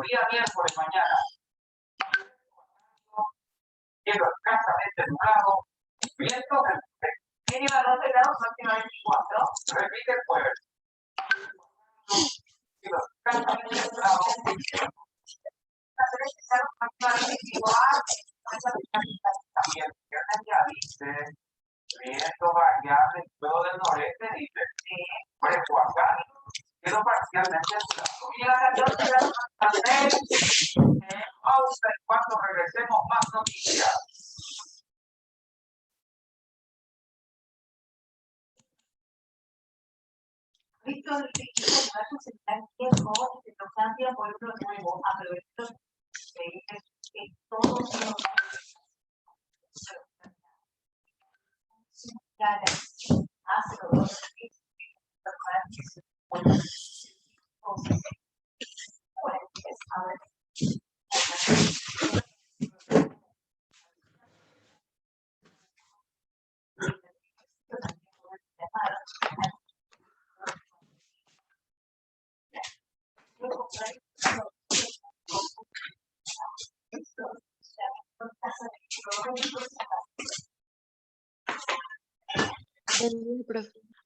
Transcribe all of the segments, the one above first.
día miércoles mañana, cielo escasamente nublado, viento mínima 12 grados, máxima 24, repite el jueves. Cielo escasamente nublado, también, ya viste, viento variable, todo del noreste, dice, fresco acá, quedó parcialmente nublado. Y la canción pausa y cuando regresemos más noticias. Víctor, el equipo va a presentar tiempo de Tocantlia Pueblo Nuevo, aprovechando que todos los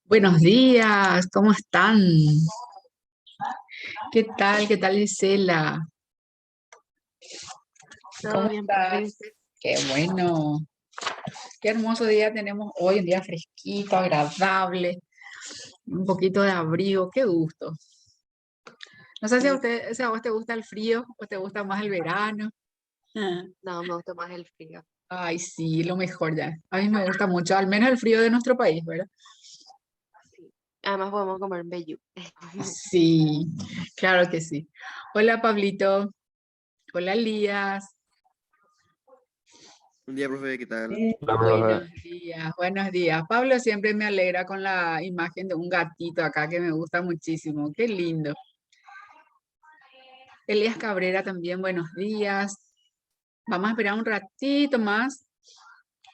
Buenos días, ¿cómo están? ¿Qué tal? ¿Qué tal, Gisela? ¿Cómo estás? Qué bueno. Qué hermoso día tenemos hoy, un día fresquito, agradable, un poquito de abrigo, qué gusto. No sé si a vos te gusta el frío o te gusta más el verano. No, me gusta más el frío. Ay, sí, lo mejor ya. A mí me gusta mucho, al menos el frío de nuestro país, ¿verdad? Sí. Además podemos comer mbejú. Sí, claro que sí. Hola, Pablito. Hola, Elías. Buen día, profe, ¿qué tal? Buenos días, buenos días. Pablo siempre me alegra con la imagen de un gatito acá que me gusta muchísimo. Qué lindo. Elías Cabrera también, buenos días. Vamos a esperar un ratito más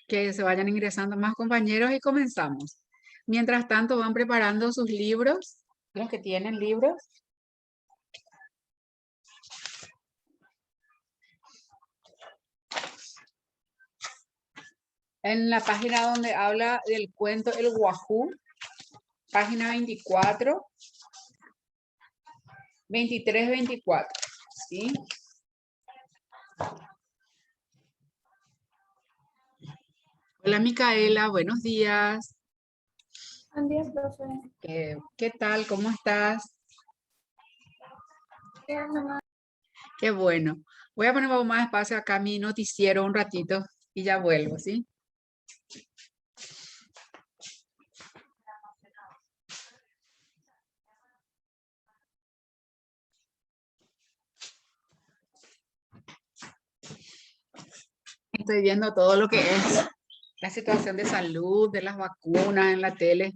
que se vayan ingresando más compañeros y comenzamos. Mientras tanto, van preparando sus libros, los que tienen libros. En la página donde habla del cuento El Guajú, página 24, 23, 24, ¿sí? Hola, Micaela, buenos días. Buen día, profe. ¿Qué tal? ¿Cómo estás? Bien, mamá. Qué bueno. Voy a poner un poco más espacio acá mi noticiero un ratito y ya vuelvo, ¿sí? Estoy viendo todo lo que es la situación de salud, de las vacunas en la tele.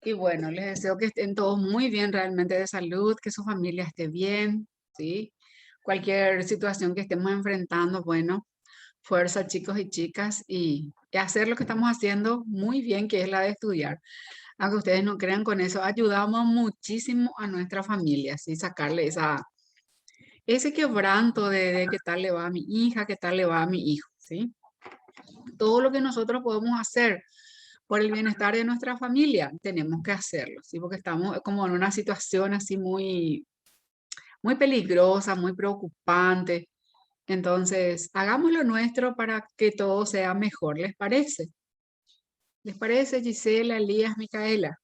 Y bueno, les deseo que estén todos muy bien realmente de salud, que su familia esté bien, ¿sí? Cualquier situación que estemos enfrentando, bueno, fuerza chicos y chicas y hacer lo que estamos haciendo muy bien, que es la de estudiar. Aunque ustedes no crean, con eso ayudamos muchísimo a nuestra familia, ¿sí? Sacarle ese quebranto de qué tal le va a mi hija, qué tal le va a mi hijo, ¿sí? Todo lo que nosotros podemos hacer por el bienestar de nuestra familia, tenemos que hacerlo, ¿sí? Porque estamos como en una situación así muy, muy peligrosa, muy preocupante. Entonces, hagamos lo nuestro para que todo sea mejor, ¿les parece? ¿Les parece, Gisela, Elías, Micaela?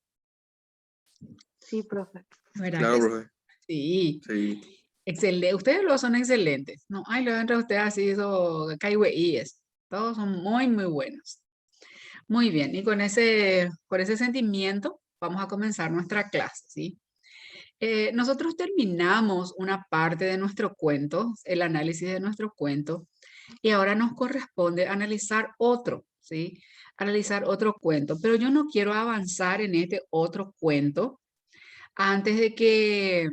Sí, profe. ¿Verdad Claro, que profe. sí? Sí. Excelente. Ustedes los son excelentes. No, ay, lo entre ustedes así, eso, es. Todos son muy, muy buenos. Muy bien, y por ese sentimiento vamos a comenzar nuestra clase, ¿sí? Nosotros terminamos una parte de nuestro cuento, el análisis de nuestro cuento, y ahora nos corresponde analizar otro, ¿sí? Analizar otro cuento, pero yo no quiero avanzar en este otro cuento antes de que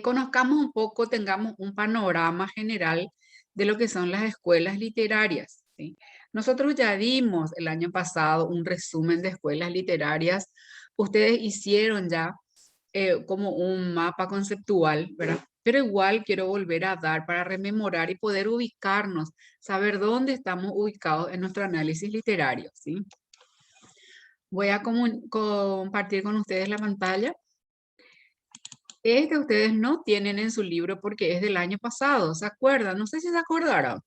conozcamos un poco, tengamos un panorama general de lo que son las escuelas literarias, ¿sí? Nosotros ya dimos el año pasado un resumen de escuelas literarias. Ustedes hicieron ya como un mapa conceptual, ¿verdad? pero igual quiero volver a dar para rememorar y poder ubicarnos, saber dónde estamos ubicados en nuestro análisis literario, ¿sí? Voy a compartir con ustedes la pantalla. Ustedes no tienen en su libro porque es del año pasado, ¿se acuerdan? No sé si se acordaron.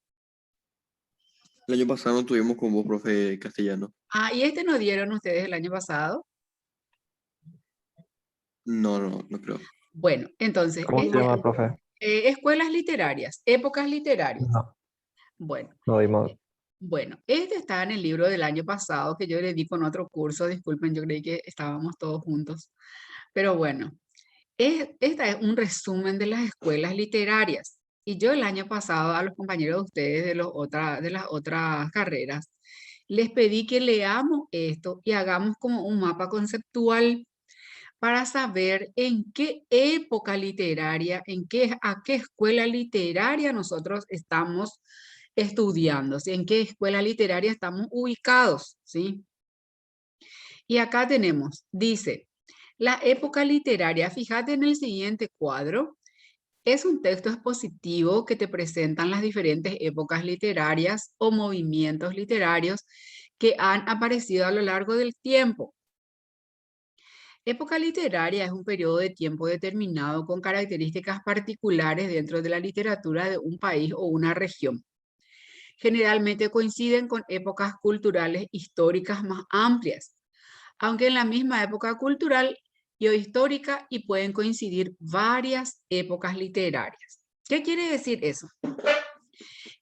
El año pasado no tuvimos con vos, profe castellano. Ah, ¿y no dieron ustedes el año pasado? No creo. Bueno, entonces, ¿Cómo se llama, profe? escuelas literarias, épocas literarias. No, Bueno, no dimos. bueno, está en el libro del año pasado que yo le di con otro curso, disculpen, yo creí que estábamos todos juntos. Pero bueno, esta es un resumen de las escuelas literarias. Y yo el año pasado a los compañeros de ustedes de las otras carreras, les pedí que leamos esto y hagamos como un mapa conceptual para saber en qué época literaria, a qué escuela literaria nosotros estamos estudiando, ¿sí? En qué escuela literaria estamos ubicados, ¿sí? Y acá tenemos, dice, la época literaria, fíjate en el siguiente cuadro, es un texto expositivo que te presentan las diferentes épocas literarias o movimientos literarios que han aparecido a lo largo del tiempo. Época literaria es un periodo de tiempo determinado con características particulares dentro de la literatura de un país o una región. Generalmente coinciden con épocas culturales históricas más amplias, aunque en la misma época cultural y o histórica y pueden coincidir varias épocas literarias. ¿Qué quiere decir eso?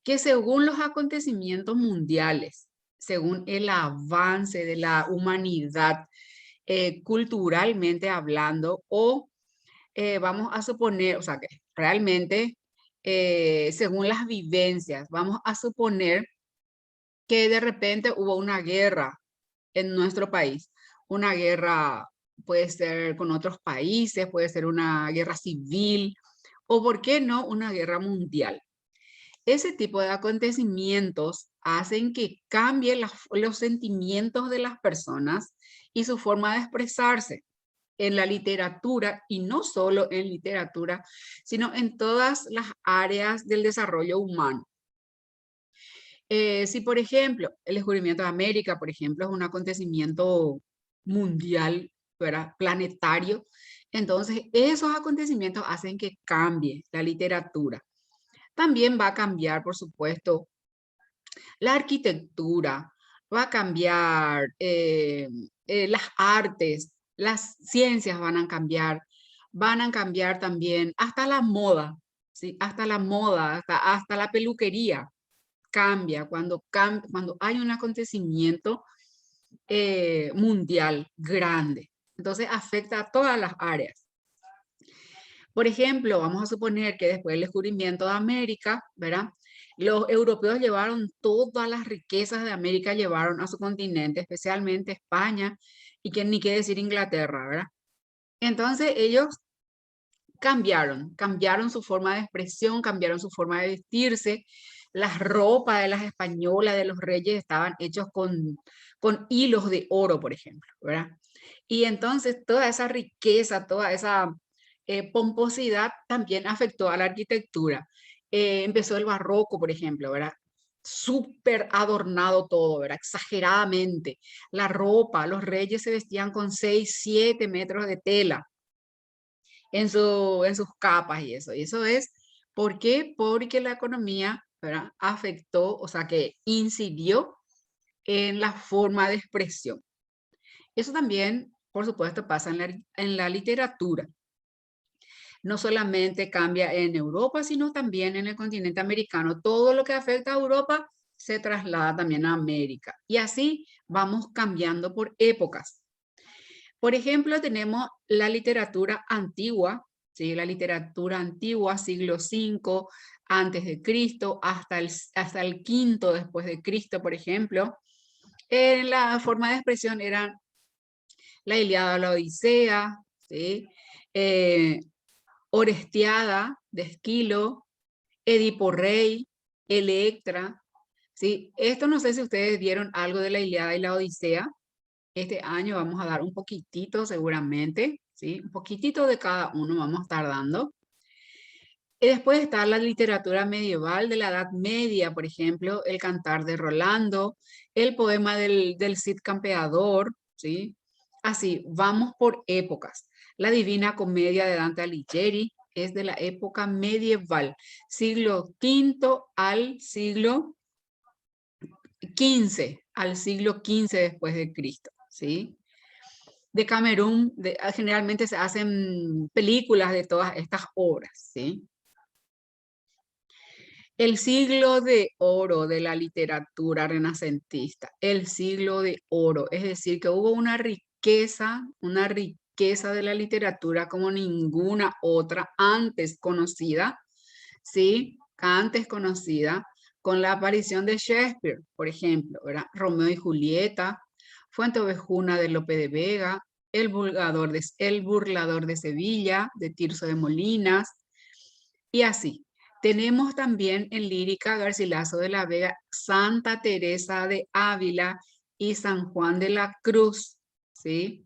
Que según los acontecimientos mundiales, según el avance de la humanidad, culturalmente hablando, o vamos a suponer, o sea, que realmente, según las vivencias, vamos a suponer que de repente hubo una guerra en nuestro país, una guerra puede ser con otros países, puede ser una guerra civil, o por qué no, una guerra mundial. Ese tipo de acontecimientos hacen que cambien los sentimientos de las personas y su forma de expresarse en la literatura, y no solo en literatura, sino en todas las áreas del desarrollo humano. Si, por ejemplo, el descubrimiento de América, por ejemplo, es un acontecimiento mundial, ¿verdad? Planetario, entonces esos acontecimientos hacen que cambie la literatura. También va a cambiar, por supuesto, la arquitectura, va a cambiar las artes, las ciencias van a cambiar también hasta la moda, ¿sí? Hasta la moda, hasta la peluquería cambia cuando hay un acontecimiento mundial grande. Entonces afecta a todas las áreas. Por ejemplo, vamos a suponer que después del descubrimiento de América, ¿verdad? Los europeos llevaron todas las riquezas de América, llevaron a su continente, especialmente España, y que ni qué decir Inglaterra, ¿verdad? Entonces ellos cambiaron su forma de expresión, cambiaron su forma de vestirse. Las ropas de las españolas, de los reyes, estaban hechos con hilos de oro, por ejemplo, ¿verdad? Y entonces toda esa riqueza, toda esa pomposidad también afectó a la arquitectura. Empezó el barroco, por ejemplo, ¿verdad? Súper adornado todo, ¿verdad? Exageradamente. La ropa, los reyes se vestían con 6, 7 metros de tela en sus capas y eso. Y eso es, ¿por qué? Porque la economía, ¿verdad? Afectó, o sea, que incidió en la forma de expresión. Eso también, por supuesto, pasa en la literatura. No solamente cambia en Europa, sino también en el continente americano. Todo lo que afecta a Europa se traslada también a América. Y así vamos cambiando por épocas. Por ejemplo, tenemos la literatura antigua, ¿sí? La literatura antigua, siglo V antes de Cristo, hasta el quinto después de Cristo, por ejemplo. La forma de expresión eran la Ilíada, la Odisea, ¿sí? Orestiada de Esquilo, Edipo Rey, Electra, ¿sí? Esto no sé si ustedes vieron algo de la Ilíada y la Odisea. Este año vamos a dar un poquitito seguramente, ¿sí? Un poquitito de cada uno vamos a estar dando. Y después está la literatura medieval de la Edad Media, por ejemplo, el Cantar de Rolando, el poema del Cid Campeador, ¿sí? Así, vamos por épocas. La Divina Comedia de Dante Alighieri es de la época medieval, siglo V al siglo XV, después de Cristo, ¿sí? De Camerún, generalmente se hacen películas de todas estas obras, ¿sí? El siglo de oro de la literatura renacentista, el siglo de oro, es decir, que hubo una riqueza de la literatura como ninguna otra antes conocida, ¿sí? Antes conocida, con la aparición de Shakespeare, por ejemplo, ¿verdad? Romeo y Julieta, Fuenteovejuna de Lope de Vega, el burlador de Sevilla, de Tirso de Molinas, y así. Tenemos también en lírica Garcilaso de la Vega, Santa Teresa de Ávila y San Juan de la Cruz, ¿sí?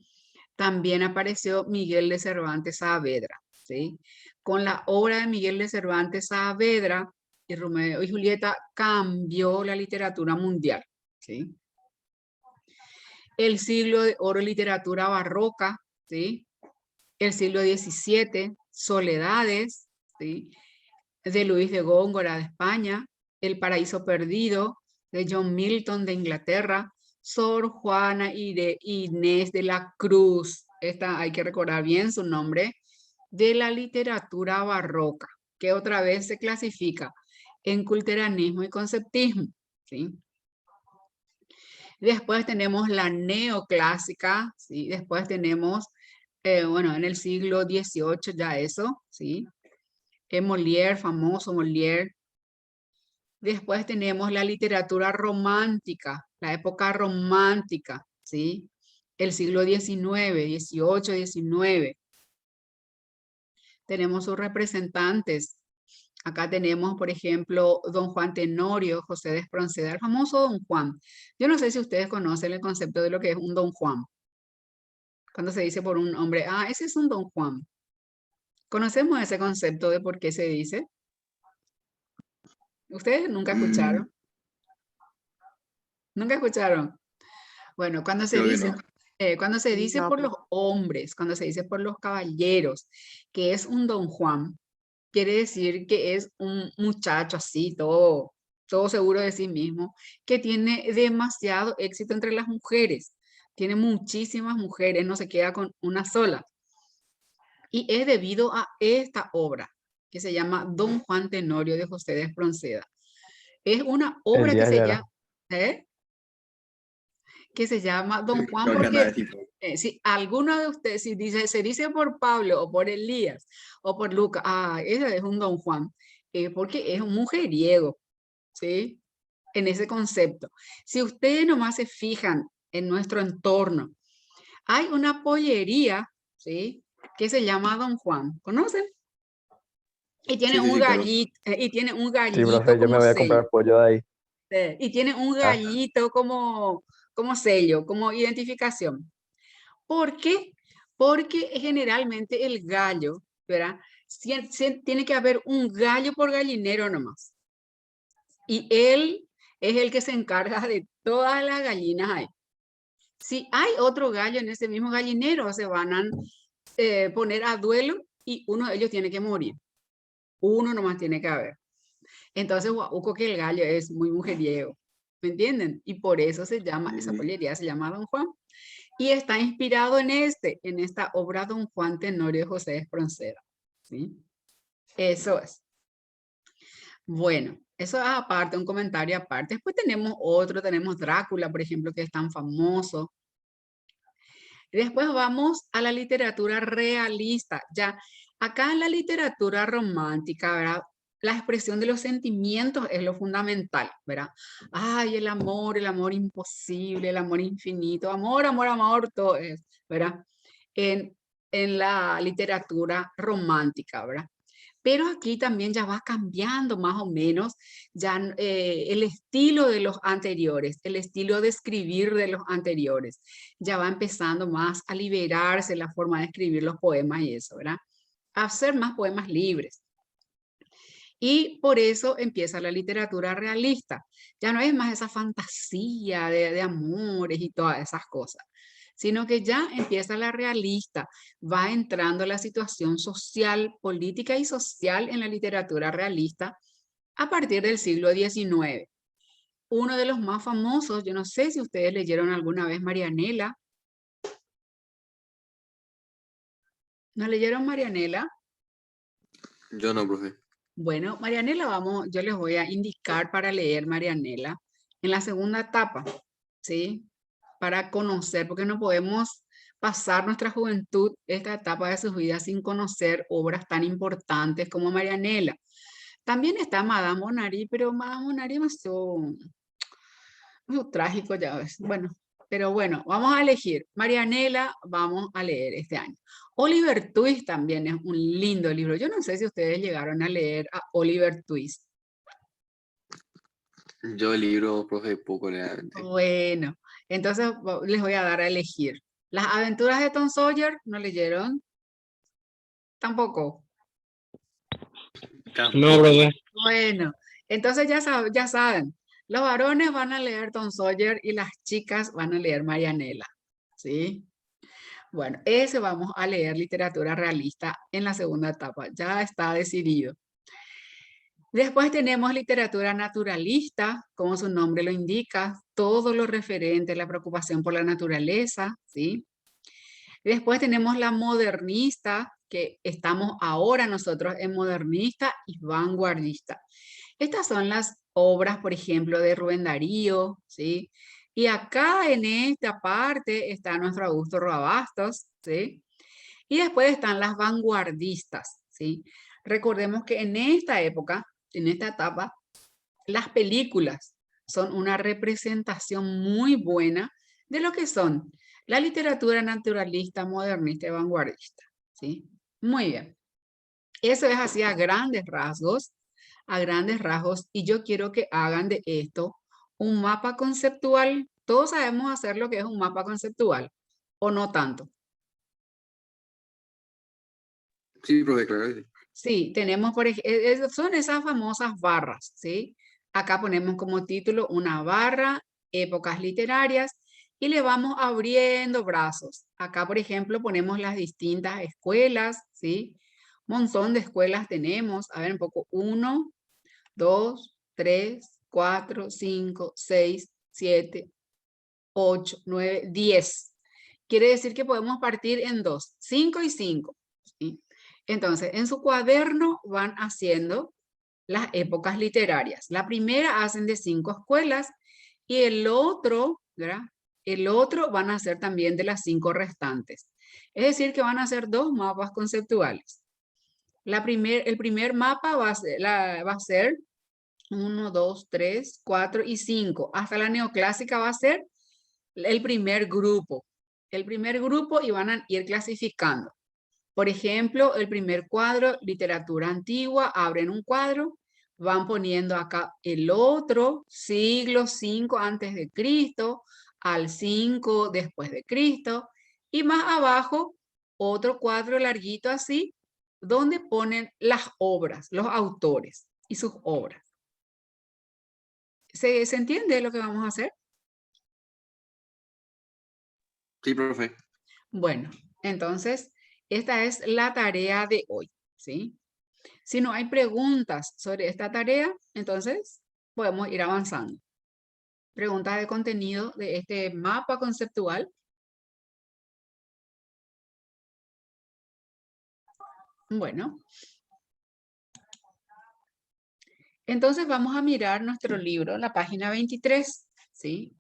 También apareció Miguel de Cervantes Saavedra, ¿sí? Con la obra de Miguel de Cervantes Saavedra y Romeo y Julieta cambió la literatura mundial, ¿sí? El siglo de oro literatura barroca, ¿sí? El siglo XVII, Soledades, ¿sí? De Luis de Góngora de España, El Paraíso Perdido de John Milton de Inglaterra, Sor Juana y de Inés de la Cruz, esta hay que recordar bien su nombre, de la literatura barroca, que otra vez se clasifica en culteranismo y conceptismo, ¿sí? Después tenemos la neoclásica, ¿sí? Después tenemos, bueno, en el siglo XVIII ya eso, ¿sí? Molière, famoso Molière. Después tenemos la literatura romántica, la época romántica, ¿sí? El siglo XIX, XVIII, XIX. Tenemos sus representantes. Acá tenemos, por ejemplo, don Juan Tenorio, José de Espronceda, el famoso don Juan. Yo no sé si ustedes conocen el concepto de lo que es un don Juan. Cuando se dice por un hombre, ah, ese es un don Juan. ¿Conocemos ese concepto de por qué se dice? ¿Ustedes nunca escucharon? ¿Nunca escucharon? Bueno, cuando se Creo que dice, no. cuando se dice No, por los profe. hombres, cuando se dice por los caballeros, que es un don Juan, quiere decir que es un muchacho así, todo seguro de sí mismo, que tiene demasiado éxito entre las mujeres. Tiene muchísimas mujeres, no se queda con una sola. Y es debido a esta obra, que se llama Don Juan Tenorio de José de Espronceda. Es una obra que Elías se ya llama, era. que se llama Don Juan Creo que anda de porque tipo. si alguno de ustedes, si dice, se dice por Pablo o por Elías o por Lucas, ah, ese es un Don Juan, porque es un mujeriego, ¿sí? En ese concepto. Si ustedes nomás se fijan en nuestro entorno, hay una pollería, ¿sí? Que se llama Don Juan, ¿conocen? Y tiene Sí, sí, un sí, conozco. gallito, y tiene un Sí, gallito profe, yo me como voy a sello. comprar pollo de ahí. Y tiene un Ah, gallito como sello, como identificación. ¿Por qué? Porque generalmente el gallo, ¿verdad? Tiene que haber un gallo por gallinero nomás. Y él es el que se encarga de todas las gallinas ahí. Si hay otro gallo en ese mismo gallinero, se van a poner a duelo y uno de ellos tiene que morir. Uno nomás tiene que haber. Entonces, guauco que el gallo es muy mujeriego. ¿Me entienden? Y por eso se llama, esa Ujú. pollería se llama Don Juan. Y está inspirado en esta obra Don Juan Tenorio de José de Espronceda, ¿sí? Eso es. Bueno, eso es aparte, un comentario aparte. Después tenemos otro, tenemos Drácula, por ejemplo, que es tan famoso. Después vamos a la literatura realista. Ya, acá en la literatura romántica, ¿verdad? La expresión de los sentimientos es lo fundamental, ¿verdad? Ay, el amor imposible, el amor infinito, amor, amor, amor, todo es, ¿verdad? En la literatura romántica, ¿verdad? Pero aquí también ya va cambiando más o menos ya el estilo de los anteriores, el estilo de escribir de los anteriores. Ya va empezando más a liberarse la forma de escribir los poemas y eso, ¿verdad? A hacer más poemas libres. Y por eso empieza la literatura realista. Ya no es más esa fantasía de amores y todas esas cosas, sino que ya empieza la realista, va entrando la situación social, política y social en la literatura realista a partir del siglo XIX. Uno de los más famosos, yo no sé si ustedes leyeron alguna vez Marianela. ¿No leyeron Marianela? Yo no, profe. Bueno, Marianela, yo les voy a indicar para leer Marianela en la segunda etapa, ¿sí? Para conocer, porque no podemos pasar nuestra juventud, esta etapa de sus vidas, sin conocer obras tan importantes como Marianela. También está Madame Bovary, pero Madame Bovary es muy trágico, ya ves. Bueno, pero bueno, vamos a elegir. Marianela vamos a leer este año. Oliver Twist también es un lindo libro. Yo no sé si ustedes llegaron a leer a Oliver Twist. Yo el libro, profe, poco realmente. Bueno, entonces les voy a dar a elegir. Las aventuras de Tom Sawyer, ¿no leyeron? Tampoco. No, profe. Bueno, entonces ya saben, los varones van a leer Tom Sawyer y las chicas van a leer Marianela, ¿sí? Bueno, ese vamos a leer literatura realista en la segunda etapa, ya está decidido. Después tenemos literatura naturalista, como su nombre lo indica, todo lo referente a la preocupación por la naturaleza, ¿sí? Después tenemos la modernista, que estamos ahora nosotros en modernista y vanguardista. Estas son las obras, por ejemplo, de Rubén Darío, ¿sí? Y acá en esta parte está nuestro Augusto Roa Bastos, ¿sí? Y después están las vanguardistas, ¿sí? Recordemos que en esta época, en esta etapa, las películas son una representación muy buena de lo que son la literatura naturalista, modernista y vanguardista, ¿sí? Muy bien. Eso es así a grandes rasgos, y yo quiero que hagan de esto un mapa conceptual. Todos sabemos hacer lo que es un mapa conceptual, ¿o no tanto? Sí, profe, claro que sí. Sí, tenemos, por ejemplo, son esas famosas barras, ¿sí? Acá ponemos como título una barra, épocas literarias, y le vamos abriendo brazos. Acá, por ejemplo, ponemos las distintas escuelas, ¿sí? Montón de escuelas tenemos. A ver, un poco. 1, 2, 3, 4, 5, 6, 7, 8, 9, 10. Quiere decir que podemos partir en 2, 5 y 5, ¿sí? Entonces, en su cuaderno van haciendo las épocas literarias. La primera hacen de 5 escuelas y el otro, ¿verdad? El otro van a hacer también de las 5 restantes. Es decir, que van a hacer 2 mapas conceptuales. El primer mapa va a ser 1, 2, 3, 4 y 5. Hasta la neoclásica va a ser el primer grupo. El primer grupo y van a ir clasificando. Por ejemplo, el primer cuadro, literatura antigua, abren un cuadro, van poniendo acá el otro, siglo 5 antes de Cristo, al 5 después de Cristo, y más abajo, otro cuadro larguito así, donde ponen las obras, los autores y sus obras. ¿Se entiende lo que vamos a hacer? Sí, profe. Bueno, entonces, esta es la tarea de hoy, ¿sí? Si no hay preguntas sobre esta tarea, entonces podemos ir avanzando. Preguntas de contenido de este mapa conceptual. Bueno. Entonces vamos a mirar nuestro libro, la página 23, ¿sí?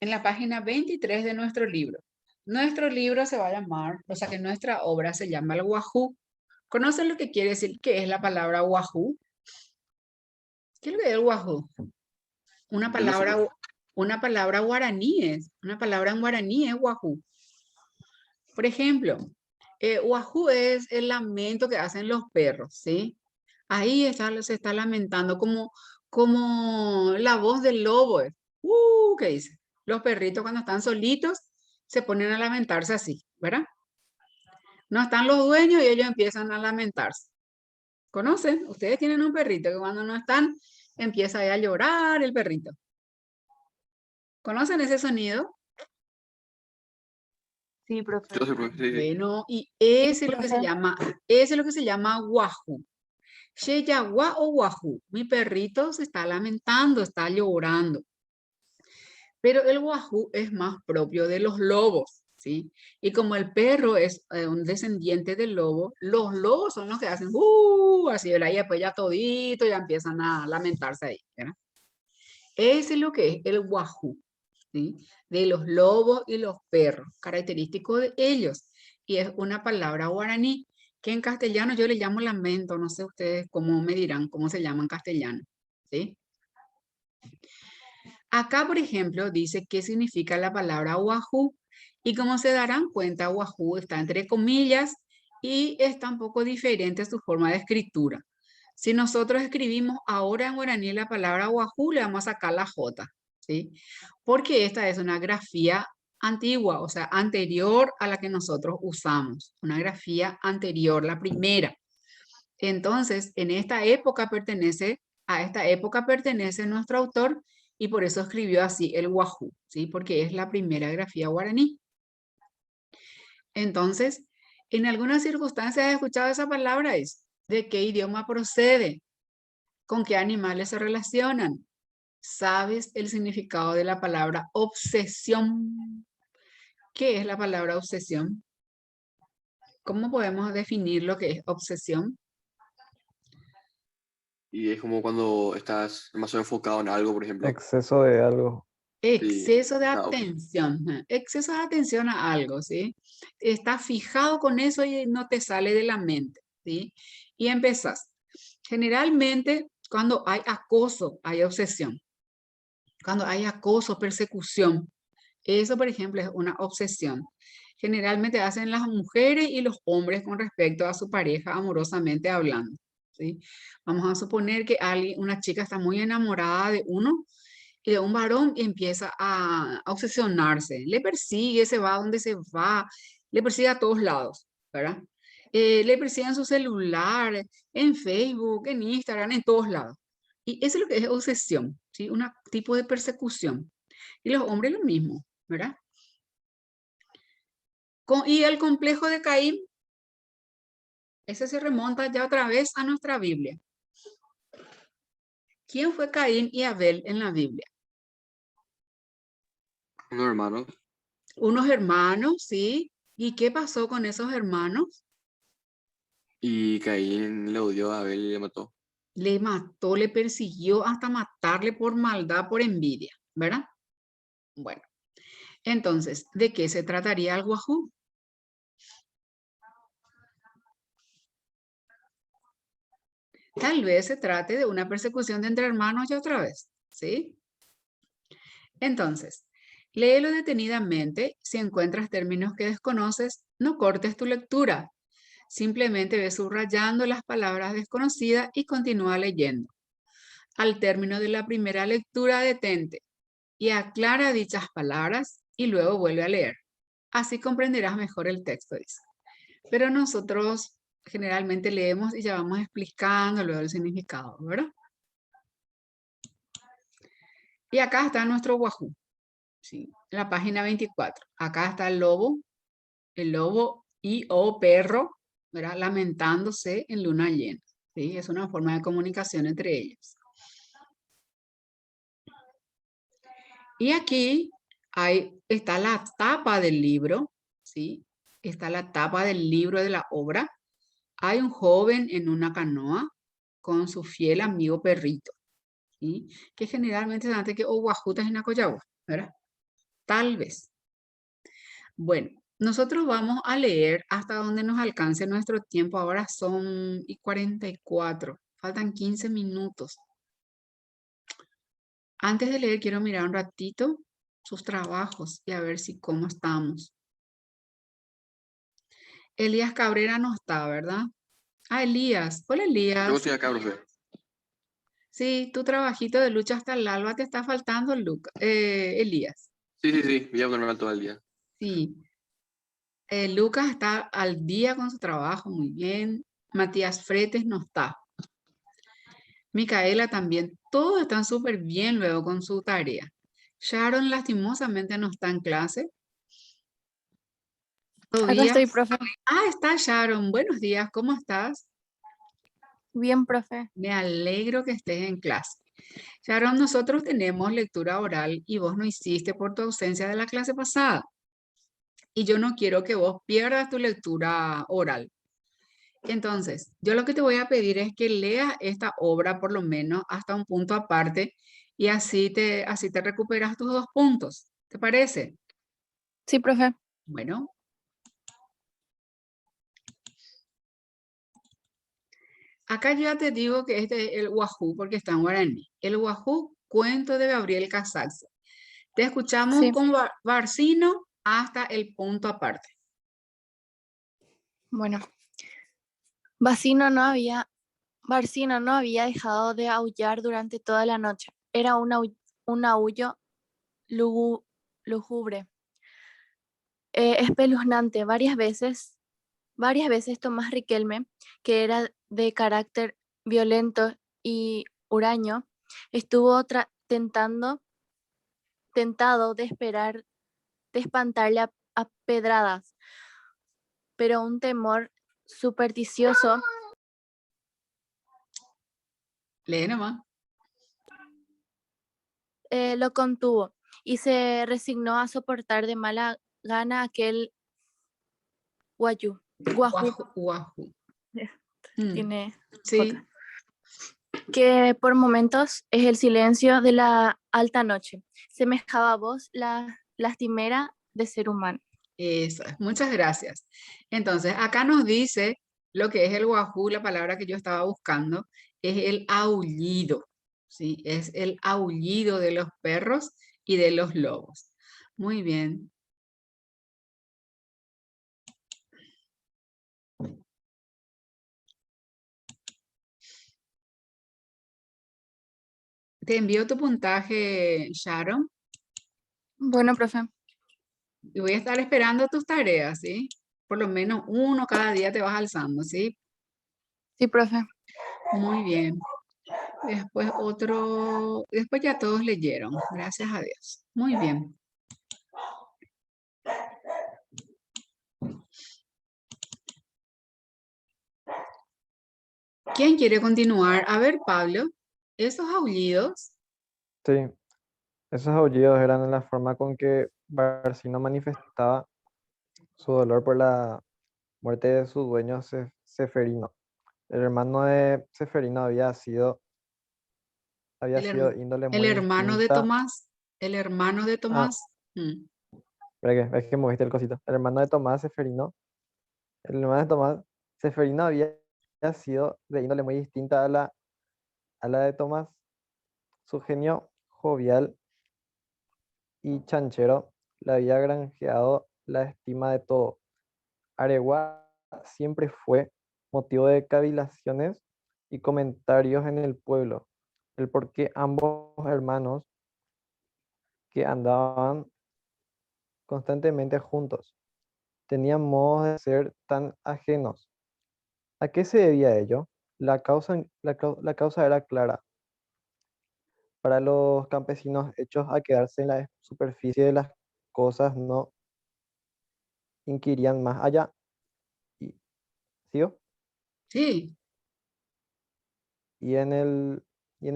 En la página 23 de nuestro libro. Nuestro libro se va a llamar, o sea que nuestra obra se llama el Wahoo. ¿Conocen lo que quiere decir qué es la palabra Wahoo? ¿Qué es lo que es el Wahoo? Una palabra guaraní es. Una palabra en guaraní es Wahoo. Por ejemplo, Wahoo es el lamento que hacen los perros, ¿sí? Ahí se está lamentando como la voz del lobo. ¿Qué dice? Los perritos cuando están solitos se ponen a lamentarse así, ¿verdad? No están los dueños y ellos empiezan a lamentarse. ¿Conocen? Ustedes tienen un perrito que cuando no están empieza a llorar el perrito. ¿Conocen ese sonido? Sí, profe. Yo sé, profe, sí, sí. Bueno, y ese es lo que se llama wahoo. Sheyagua o wahoo. Mi perrito se está lamentando, está llorando. Pero el wahoo es más propio de los lobos, ¿sí? Y como el perro es un descendiente del lobo, los lobos son los que hacen así, ¿verdad? Y después ya todito ya empiezan a lamentarse ahí, ¿verdad? Ese es lo que es el wahoo, ¿sí? De los lobos y los perros, característico de ellos. Y es una palabra guaraní que en castellano yo le llamo lamento, no sé ustedes cómo me dirán, cómo se llama en castellano, ¿sí? Acá, por ejemplo, dice qué significa la palabra wahoo y como se darán cuenta, wahoo está entre comillas y está un poco diferente su forma de escritura. Si nosotros escribimos ahora en guaraní la palabra wahoo, le vamos a sacar la J, ¿sí? Porque esta es una grafía antigua, o sea, anterior a la que nosotros usamos. Una grafía anterior, la primera. Entonces, a esta época pertenece nuestro autor y por eso escribió así el wahoo, ¿sí? Porque es la primera grafía guaraní. Entonces, en algunas circunstancias he escuchado esa palabra, ¿de qué idioma procede? ¿Con qué animales se relacionan? ¿Sabes el significado de la palabra obsesión? ¿Qué es la palabra obsesión? ¿Cómo podemos definir lo que es obsesión? Y es como cuando estás demasiado enfocado en algo, por ejemplo. Exceso de algo. Exceso de Ah, atención, exceso de atención a algo, ¿sí? Estás fijado con eso y no te sale de la mente, ¿sí? Y empezás. Generalmente, cuando hay acoso, hay obsesión. Cuando hay acoso, persecución, eso, por ejemplo, es una obsesión. Generalmente hacen las mujeres y los hombres con respecto a su pareja amorosamente hablando, ¿sí? Vamos a suponer que una chica está muy enamorada de uno y de un varón y empieza a obsesionarse. Le persigue, se va donde se va, le persigue a todos lados, ¿verdad? Le persigue en su celular, en Facebook, en Instagram, en todos lados. Y eso es lo que es obsesión, ¿sí? Un tipo de persecución. Y los hombres lo mismo, ¿verdad? Y el complejo de Caín, ese se remonta ya otra vez a nuestra Biblia. ¿Quién fue Caín y Abel en la Biblia? unos hermanos. Unos hermanos, ¿sí? ¿Y qué pasó con esos hermanos? Y Caín le odió a Abel y le mató. Le mató, le persiguió hasta matarle por maldad, por envidia, ¿verdad? Bueno, entonces, ¿de qué se trataría el wahoo? Tal vez se trate de una persecución de entre hermanos y otra vez, ¿sí? Entonces, léelo detenidamente. Si encuentras términos que desconoces, no cortes tu lectura. Simplemente ve subrayando las palabras desconocidas y continúa leyendo. Al término de la primera lectura, detente y aclara dichas palabras y luego vuelve a leer. Así comprenderás mejor el texto, dice. Pero nosotros generalmente leemos y ya vamos explicando luego el significado, ¿verdad? Y acá está nuestro wahoo, ¿sí? La página 24. Acá está el lobo y o perro, ¿verdad? Lamentándose en luna llena, ¿sí? Es una forma de comunicación entre ellos. Y aquí está la tapa del libro, ¿sí? Está la tapa del libro de la obra. Hay un joven en una canoa con su fiel amigo perrito, ¿sí? Que generalmente se hace que o guajutas en Acoyagua, ¿verdad? Tal vez. Bueno, nosotros vamos a leer hasta donde nos alcance nuestro tiempo. Ahora son 44. Faltan 15 minutos. Antes de leer, quiero mirar un ratito sus trabajos y a ver si cómo estamos. Elías Cabrera no está, ¿verdad? Ah, Elías. Hola, Yo Elías. estoy acá, profe. Sí, tu trabajito de lucha hasta el alba te está faltando, Elías. Sí, voy a ponerme todo el día. Sí. Lucas está al día con su trabajo, muy bien. Matías Fretes no está. Micaela también. Todos están súper bien luego con su tarea. Sharon lastimosamente no está en clase. Acá estoy, Tobías. profe. Ah, está Sharon. Buenos días, ¿cómo estás? Bien, profe. Me alegro que estés en clase. Sharon, nosotros tenemos lectura oral y vos no hiciste por tu ausencia de la clase pasada. Y yo no quiero que vos pierdas tu lectura oral. Entonces, yo lo que te voy a pedir es que leas esta obra por lo menos hasta un punto aparte y así te recuperas tus 2 puntos. ¿Te parece? Sí, profe. Bueno. Acá yo ya te digo que este es el Wahoo porque está en guaraní. El Wahoo, cuento de Gabriel Casax. Te escuchamos Sí. con Barcino hasta el punto aparte. Bueno. Barcino no había dejado de aullar durante toda la noche. Era un aullo lúgubre, espeluznante. Varias veces Tomás Riquelme, que era de carácter violento y huraño, estuvo tentado de espantarle a pedradas, pero un temor supersticioso Lee nomás. lo contuvo y se resignó a soportar de mala gana aquel guayú. Guajú, Wahoo. Mm, tiene sí. J, que por momentos es el silencio de la alta noche. Semejaba voz la lastimera de ser humano. Eso es. Muchas gracias. Entonces, acá nos dice lo que es el Wahoo, la palabra que yo estaba buscando, es el aullido, ¿sí? Es el aullido de los perros y de los lobos. Muy bien. Te envío tu puntaje, Sharon, Bueno, profe. y voy a estar esperando tus tareas, ¿sí? Por lo menos uno cada día te vas alzando, ¿sí? Sí, profe. Muy bien. Después ya todos leyeron, gracias a Dios. Muy bien. ¿Quién quiere continuar? A ver, Pablo, esos aullidos. Sí, esos aullidos eran la forma con que Barcino manifestaba su dolor por la muerte de su dueño Ceferino. El hermano de Ceferino había El, sido her- índole el muy hermano de distinta. Tomás. El hermano de Ah, Tomás. Mm, es que moviste el cosito. El hermano de Tomás Ceferino, el hermano de Tomás Ceferino había sido de índole muy distinta a la de Tomás. Su genio jovial y chanchero le había granjeado la estima de todo. Areguá siempre fue motivo de cavilaciones y comentarios en el pueblo, el por qué ambos hermanos que andaban constantemente juntos tenían modos de ser tan ajenos. ¿A qué se debía ello? La causa era clara. Para los campesinos hechos a quedarse en la superficie de las cosas no inquirían más allá. Y, ¿sigo? sí, Y y en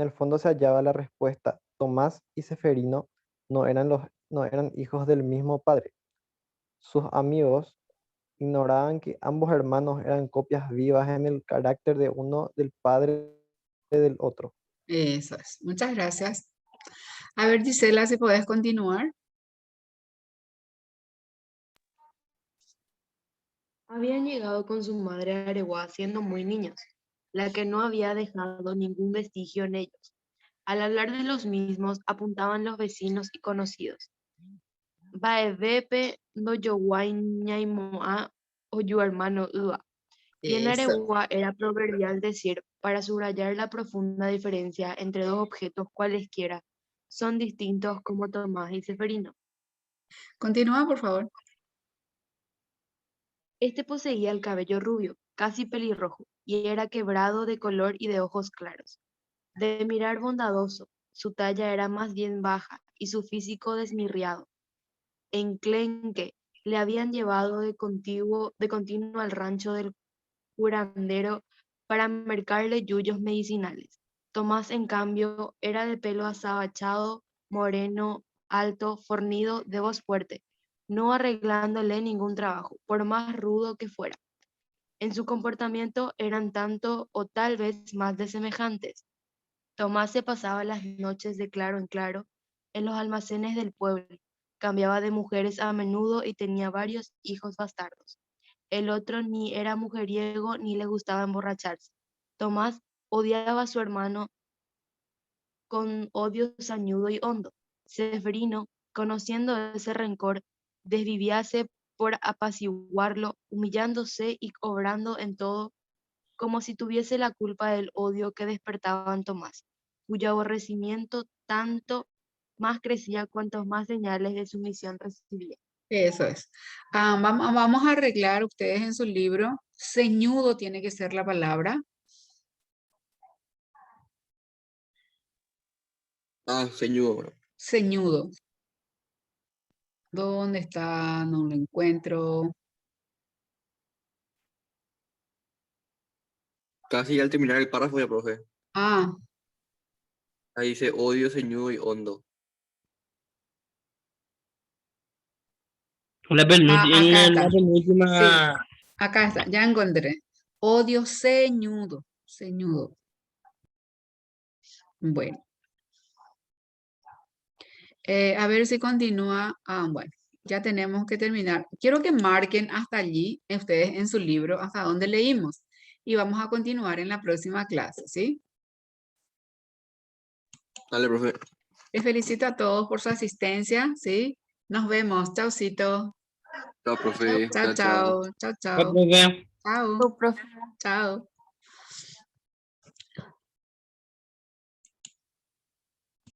el fondo se hallaba la respuesta. Tomás y Ceferino no eran hijos del mismo padre. Sus amigos ignoraban que ambos hermanos eran copias vivas en el carácter de uno del padre del otro. eso es. Muchas gracias. A ver, Gisela, si podés continuar. Habían llegado con su madre a Areguá siendo muy niños, la que no había dejado ningún vestigio en ellos. Al hablar de los mismos, apuntaban los vecinos y conocidos. Baevepe no yowai ñaimoa oyu hermano ua. Y en Eso. Areguá era proverbial decir, para subrayar la profunda diferencia entre dos objetos cualesquiera, son distintos como Tomás y Ceferino. Continúa, por favor. Este poseía el cabello rubio, casi pelirrojo, y era quebrado de color y de ojos claros. De mirar bondadoso, su talla era más bien baja y su físico desmirriado. Enclenque le habían llevado de continuo al rancho del curandero para mercarle yuyos medicinales. Tomás, en cambio, era de pelo azabachado, moreno, alto, fornido, de voz fuerte, no arreglándole ningún trabajo, por más rudo que fuera. En su comportamiento eran tanto o tal vez más desemejantes. Tomás se pasaba las noches de claro en claro en los almacenes del pueblo, cambiaba de mujeres a menudo y tenía varios hijos bastardos. El otro ni era mujeriego ni le gustaba emborracharse. Tomás odiaba a su hermano con odio sañudo y hondo. Seferino, conociendo ese rencor, desvivíase por apaciguarlo, humillándose y obrando en todo como si tuviese la culpa del odio que despertaba en Tomás, cuyo aborrecimiento tanto más crecía cuantos más señales de sumisión recibía. Eso es. Vamos a arreglar ustedes en su libro. Ceñudo tiene que ser la palabra. Ah, ceñudo, bro. Ceñudo. ¿Dónde está? No lo encuentro. Casi al terminar el párrafo ya, profe. Ah, Ahí dice odio, ceñudo y hondo. La acá en la está. penúltima. Sí, acá está. Ya encontré. Odio ceñudo. Ceñudo. Bueno. A ver si continúa. Bueno, ya tenemos que terminar. Quiero que marquen hasta allí, ustedes en su libro, hasta donde leímos. Y vamos a continuar en la próxima clase, ¿sí? Dale, profe. Les felicito a todos por su asistencia, ¿sí? Nos vemos. Chaucito. Chao, profe. Chao, Chao, chao. chao. Chao, La chao. profe. Chao. Tu profe. Chao.